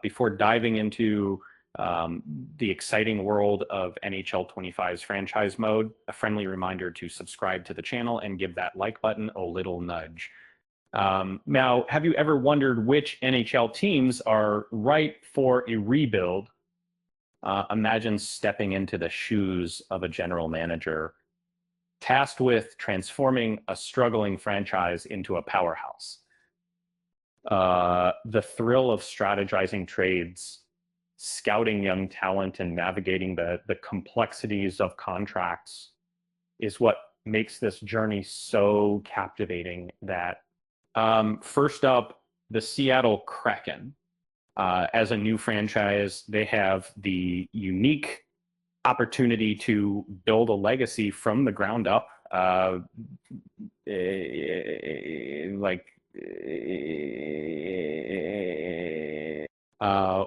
Before diving into the exciting world of NHL 25's franchise mode, a friendly reminder to subscribe to the channel and give that like button a little nudge. Now, have you ever wondered which NHL teams are ripe for a rebuild? Imagine stepping into the shoes of a general manager tasked with transforming a struggling franchise into a powerhouse. The thrill of strategizing trades, scouting young talent, and navigating the complexities of contracts is what makes this journey so captivating. That first up, the Seattle Kraken. As a new franchise, they have the unique opportunity to build a legacy from the ground up,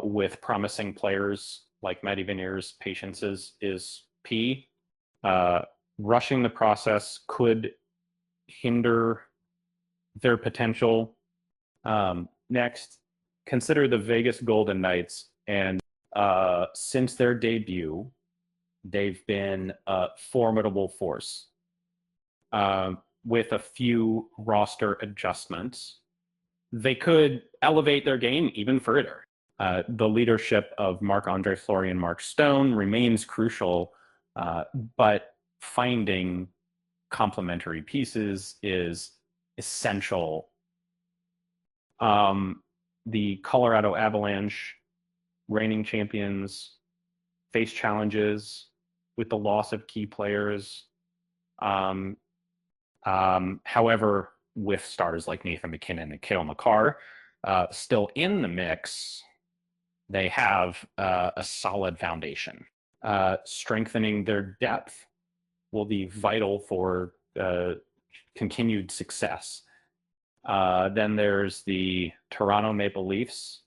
with promising players like Matty Beniers. Patience is key. Rushing the process could hinder their potential. Next, consider the Vegas Golden Knights, and since their debut, they've been a formidable force. With a few roster adjustments, they could elevate their game even further. The leadership of Marc-Andre Fleury and Mark Stone remains crucial, but finding complementary pieces is essential. The Colorado Avalanche, reigning champions, face challenges with the loss of key players. However, with stars like Nathan MacKinnon and Cale Makar still in the mix, they have a solid foundation. Strengthening their depth will be vital for continued success. Then there's the Toronto Maple Leafs,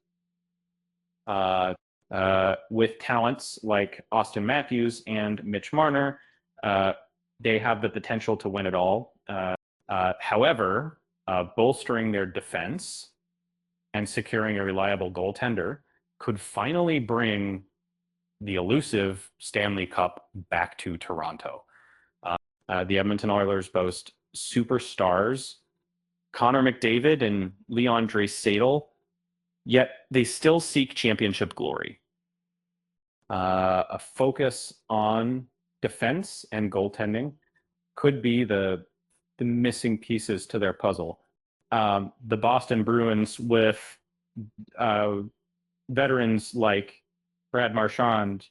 with talents like Austin Matthews and Mitch Marner. They have the potential to win it all. However, bolstering their defense and securing a reliable goaltender could finally bring the elusive Stanley Cup back to Toronto. The Edmonton Oilers boast superstars Connor McDavid and Leon Draisaitl, yet they still seek championship glory. A focus on defense and goaltending could be the missing pieces to their puzzle. The Boston Bruins, with veterans like Brad Marchand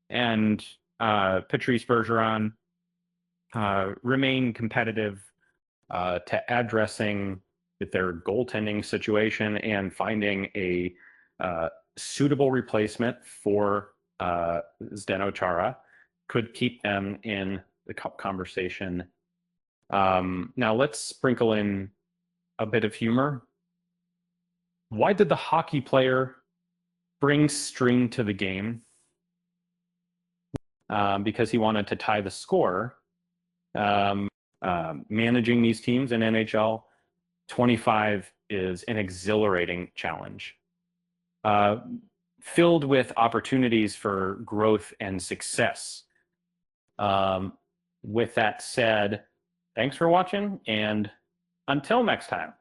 and Patrice Bergeron, remain competitive to addressing their goaltending situation and finding a suitable replacement for Zdeno Chara could keep them in the cup conversation. Now let's sprinkle in a bit of humor. Why did the hockey player bring string to the game? Because he wanted to tie the score. Managing these teams in NHL 25 is an exhilarating challenge, filled with opportunities for growth and success. With that said, thanks for watching, and until next time.